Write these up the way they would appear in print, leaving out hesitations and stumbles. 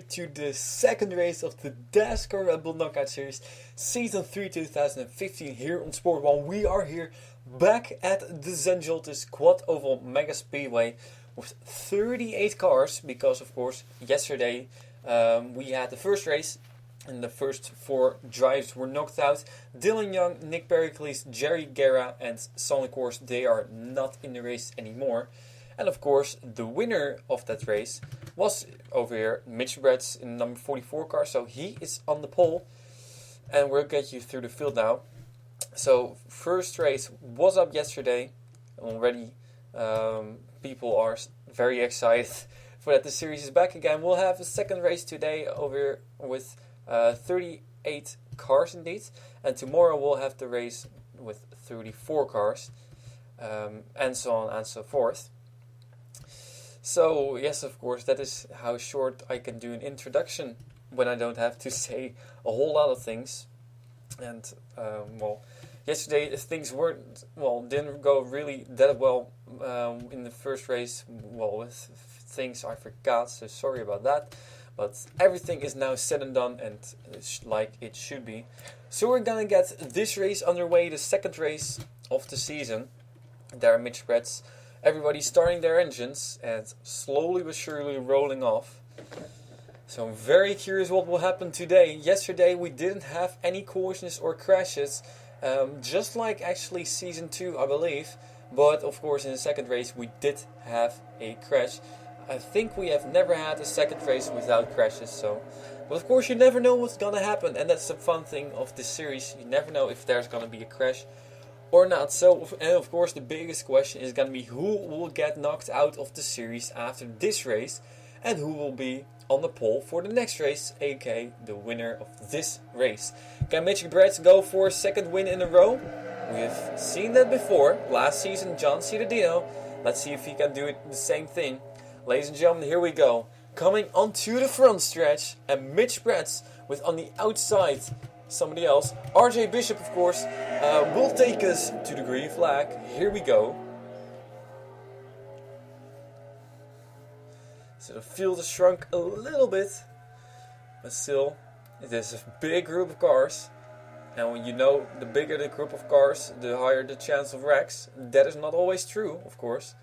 to the second race of the Dascar Red Bull Knockout Series, Season 3 2015 here on Sport 1. We are here back at the Zenjoltis Quad Oval Mega Speedway with 38 cars, because of course yesterday we had the first race and the first 4 drivers were knocked out. Dylan Young, Nick Pericles, Jerry Guerra and Sonny Course, they are not in the race anymore. And of course, the winner of that race was over here, Mitch Bretts in the number 44 car. So he is on the pole. And we'll get you through the field now. So first race was up yesterday. Already people are very excited for that. The series is back again. We'll have a second race today over here with 38 cars indeed. And tomorrow we'll have the race with 34 cars. And so on and so forth. So, yes, of course, that is how short I can do an introduction when I don't have to say a whole lot of things. And, yesterday things didn't go really that well in the first race. Well, with things I forgot, so sorry about that. But everything is now said and done, and it's like it should be. So we're gonna get this race underway, the second race of the season. There are Mitch Bretts. Everybody's starting their engines and slowly but surely rolling off. So I'm very curious what will happen today. Yesterday we didn't have any collisions or crashes, just like actually season 2 I believe. But of course in the second race we did have a crash. I think we have never had a second race without crashes. But of course you never know what's gonna happen, and that's the fun thing of this series. You never know if there's gonna be a crash or not. So, and of course the biggest question is going to be who will get knocked out of the series after this race and who will be on the pole for the next race, aka the winner of this race. Can Mitch Bretts go for a second win in a row? We've seen that before, last season, John Cittadino. Let's see if he can do it the same thing. Ladies and gentlemen, here we go. Coming onto the front stretch, and Mitch Bretts with on the outside somebody else. RJ Bishop, of course, will take us to the green flag. Here we go. So the field has shrunk a little bit, but still, it is a big group of cars. And when you know the bigger the group of cars, the higher the chance of wrecks. That is not always true, of course.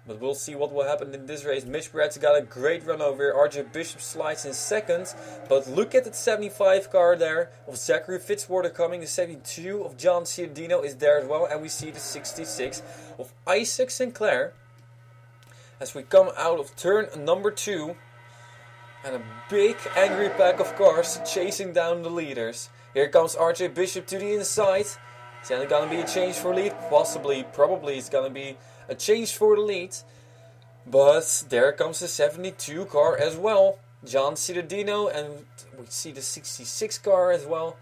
But we'll see what will happen in this race. Mitch Bretts got a great run over here. RJ Bishop slides in second. But look at the 75 car there of Zachary Fitzwater coming. The 72 of John Ciardino is there as well. And we see the 66 of Isaac Sinclair. As we come out of turn number 2. And a big angry pack of cars chasing down the leaders. Here comes RJ Bishop to the inside. Is there going to be a change for lead? Possibly, probably it's going to be a change for the lead. But there comes the 72 car as well. John Cittadino, and we see the 66 car as well.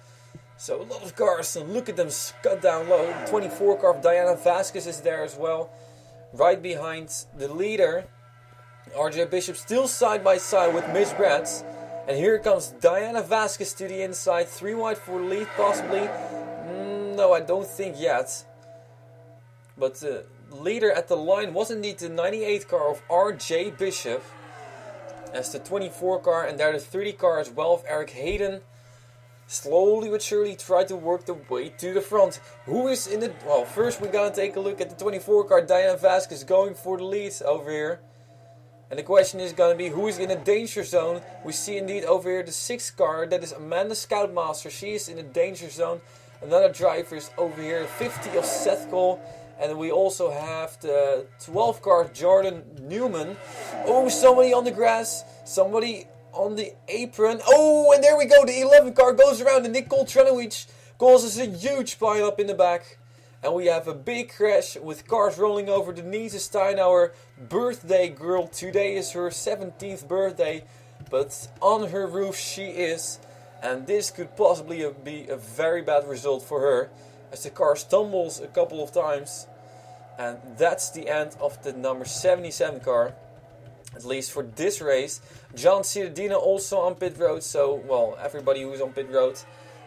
So a lot of cars, and look at them cut down low. The 24 car of Diana Vasquez is there as well. Right behind the leader. RJ Bishop still side by side with Mitch Bretts. And here comes Diana Vasquez to the inside. 3 wide for the lead possibly. No, I don't think yet. But the leader at the line was indeed the 98 car of RJ Bishop. As the 24 car, and there the 30 car as well of Eric Hayden. Slowly but surely try to work the way to the front. Who is in the... Well, first we gotta take a look at the 24 car. Diana Vasquez going for the lead over here. And the question is going to be who is in a danger zone. We see indeed over here the 6 car. That is Amanda Scoutmaster. She is in a danger zone. Another driver is over here. 50 of Seth Cole. And we also have the 12 car Jordan Newman. Oh, somebody on the grass. Somebody on the apron. Oh, and there we go. The 11 car goes around. And Nicole Trenowich causes a huge pile up in the back. And we have a big crash with cars rolling over. Denise Steinauer, birthday girl. Today is her 17th birthday. But on her roof she is. And this could possibly be a very bad result for her. As the car stumbles a couple of times. And that's the end of the number 77 car. At least for this race. John Ciardino also on pit road. So, well, everybody who's on pit road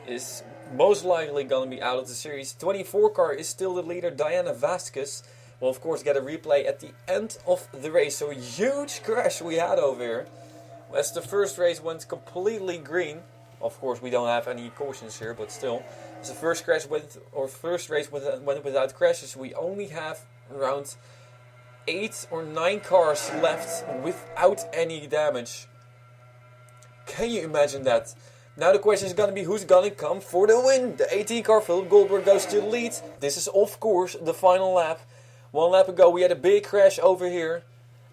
is most likely going to be out of the series. 24 car is still the leader, Diana Vasquez. We'll of course get a replay at the end of the race. So a huge crash we had over here. As the first race went completely green, of course we don't have any cautions here, but still, as the first race went without crashes, we only have around 8 or 9 cars left without any damage. Can you imagine that? Now the question is going to be who's going to come for the win. The 18 car, Philip Goldberg, goes to the lead. This is of course the final lap. 1 lap ago we had a big crash over here.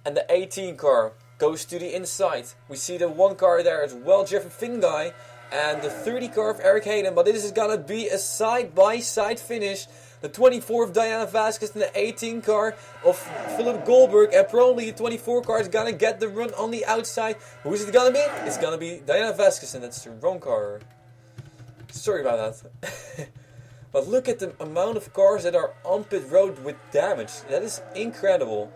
And the 18 car goes to the inside. We see the 1 car there as well, Jeffrey Finguy. And the 30 car of Eric Hayden. But this is going to be a side-by-side finish. The 24 of Diana Vasquez and the 18 car of Philip Goldberg. And probably the 24 car is going to get the run on the outside. Who is it going to be? It's going to be Diana Vasquez, and that's the wrong car. Sorry about that. But look at the amount of cars that are on pit road with damage. That is incredible.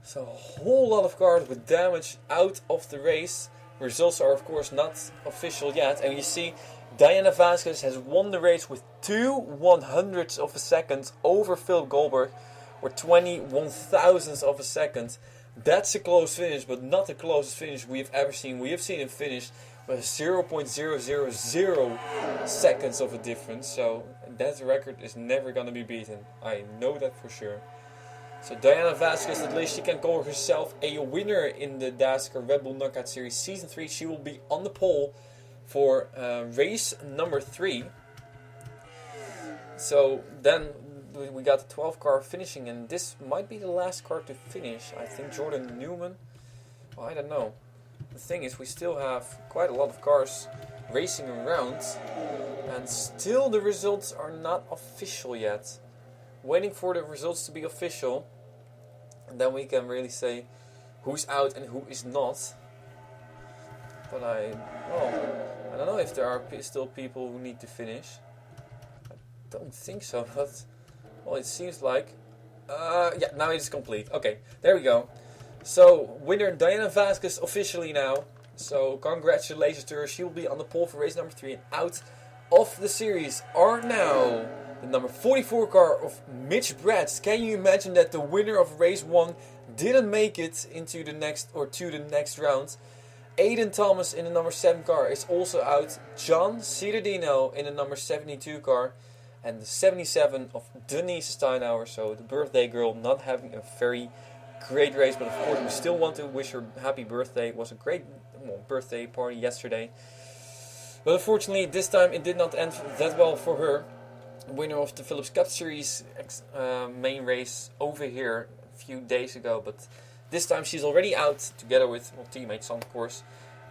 So a whole lot of cars with damage out of the race. Results are of course not official yet. And you see Diana Vasquez has won the race with 2/100ths of a second over Philip Goldberg, or 21,000ths of a second. That's a close finish, but not the closest finish we have ever seen. We have seen him finish with 0.000 seconds of a difference. So that record is never going to be beaten. I know that for sure. So Diana Vasquez, at least she can call herself a winner in the Dascar Red Bull Knockout Series Season 3. She will be on the pole for race number 3. So then we got the 12 car finishing, and this might be the last car to finish. I think Jordan Newman. Well, I don't know. The thing is, we still have quite a lot of cars racing around, and still the results are not official yet. Waiting for the results to be official, and then we can really say who's out and who is not. But I don't know if there are still people who need to finish. I don't think so, but well, it seems like yeah, now it's complete. Okay, there we go. So winner Diana Vasquez officially now. So congratulations to her. She will be on the pole for race number 3, and out of the series are now the number 44 car of Mitch Bratz. Can you imagine that the winner of race 1 didn't make it into the next to the next round? Aiden Thomas in the number 7 car is also out. John Cittadino in the number 72 car. And the 77 of Denise Steinhauer. So the birthday girl not having a very great race. But of course we still want to wish her happy birthday. It was a great birthday party yesterday. But unfortunately this time it did not end that well for her. Winner of the Philips Cup Series main race over here a few days ago, but this time she's already out together with teammates on course.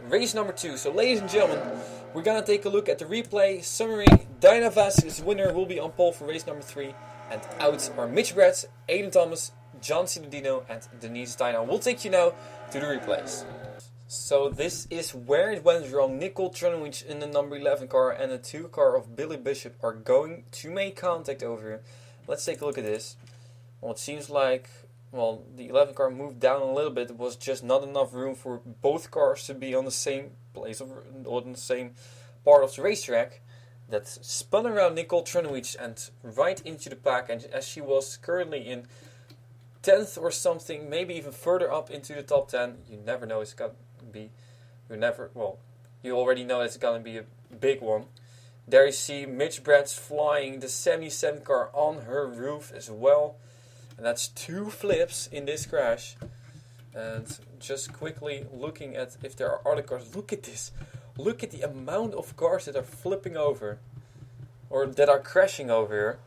Race number 2. So ladies and gentlemen, we're gonna take a look at the replay summary. Diana Vasquez, winner, will be on pole for race number 3, and out are Mitch Bratz, Aiden Thomas, John Cittadino, and Denise Steiner. We'll take you now to the replays. So this is where it went wrong. Nicole Trunwich in the number 11 car and the 2 car of Billy Bishop are going to make contact over here. Let's take a look at this. Well, it seems like the 11 car moved down a little bit. It was just not enough room for both cars to be on the same place or on the same part of the racetrack. That spun around Nicole Trunwich and right into the pack. And as she was currently in 10th or something, maybe even further up into the top 10, you never know. It's got be you already know it's gonna be a big one. There you see Mitch Bratz flying the 77 car on her roof as well, and that's 2 flips in this crash. And just quickly looking at if there are other cars, look at this, look at the amount of cars that are flipping over or that are crashing over here.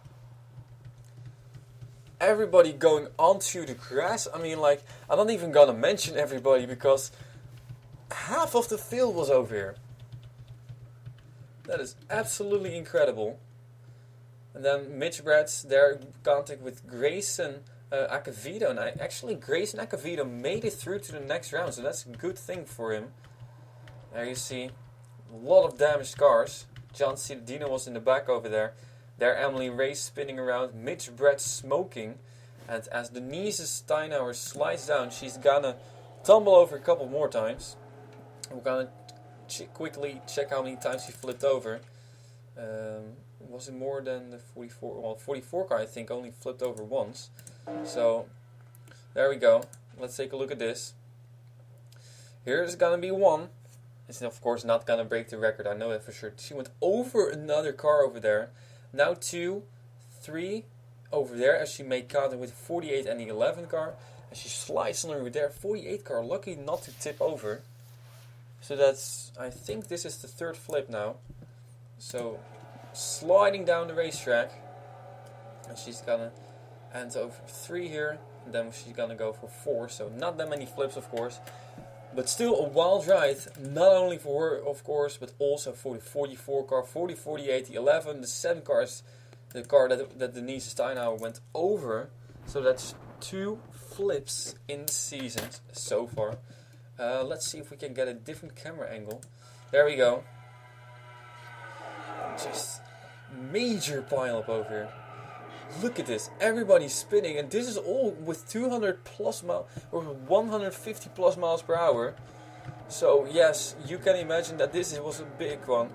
Everybody going onto the grass. I mean, like, I'm not even gonna mention everybody because half of the field was over here. That is absolutely incredible. And then Mitch Bratz there in contact with Grayson Acavito. And actually Grayson Acavito made it through to the next round. So that's a good thing for him. There you see a lot of damaged cars. John Cittadino was in the back over there. There Emily Ray spinning around. Mitch Bratz smoking. And as Denise Steinhauer slides down, she's gonna tumble over a couple more times. We're gonna quickly check how many times he flipped over. Was it more than the 44? Well, 44 car I think only flipped over once. So there we go. Let's take a look at this. Here's gonna be 1. It's of course not gonna break the record, I know that for sure. She went over another car over there. Now 2, 3 over there as she made contact with 48 and the 11 car. And she slides on over there. 48 car, lucky not to tip over. So that's, I think this is the 3rd flip now. So sliding down the racetrack. And she's gonna end over 3 here. And then she's gonna go for 4. So not that many flips of course. But still a wild ride, not only for her, of course, but also for the 44 car, 40, 48, the 11, the 7 cars, the car that Denise Steinhauer went over. So that's 2 flips in the season so far. Let's see if we can get a different camera angle. There we go. Just major pile up over here. Look at this, everybody's spinning, and this is all with 200 plus miles or 150 plus miles per hour. So yes, you can imagine that this was a big one,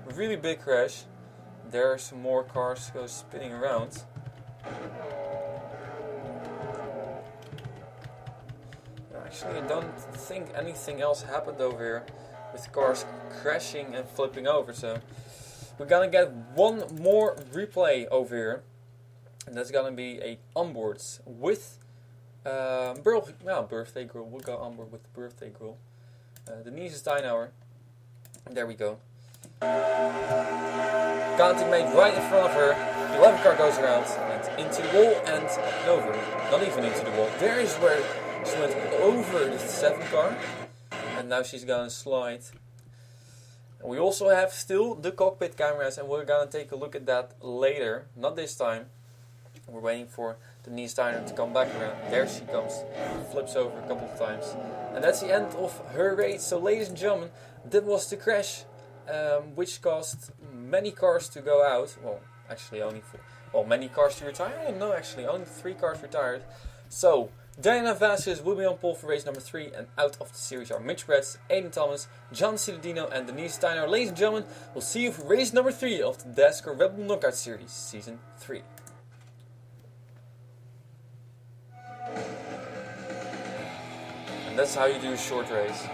a really big crash. There are some more cars go spinning around. Actually, I don't think anything else happened over here with cars crashing and flipping over. So we're gonna get one more replay over here. And that's gonna be a onboards with birthday girl. We'll go onboard with the birthday girl. Denise Steinhauer. There we go. Contact made right in front of her. The 11 car goes around and into the wall and over. Not even into the wall. There is where she went over the 7 car. And now she's gonna slide. And we also have still the cockpit cameras, and we're gonna take a look at that later. Not this time. We're waiting for Denise Steiner to come back around. There she comes. Flips over a couple of times. And that's the end of her race. So ladies and gentlemen, that was the crash. Which caused many cars to go out. Well, actually only 4. Well, many cars to retire? Oh, no, actually only 3 cars retired. So, Diana Vasquez will be on pole for race number 3. And out of the series are Mitch Bretz, Aiden Thomas, John Cittadino and Denise Steiner. Ladies and gentlemen, we'll see you for race number 3 of the Dascar Red Bull Knockout Series Season 3. And that's how you do a short race.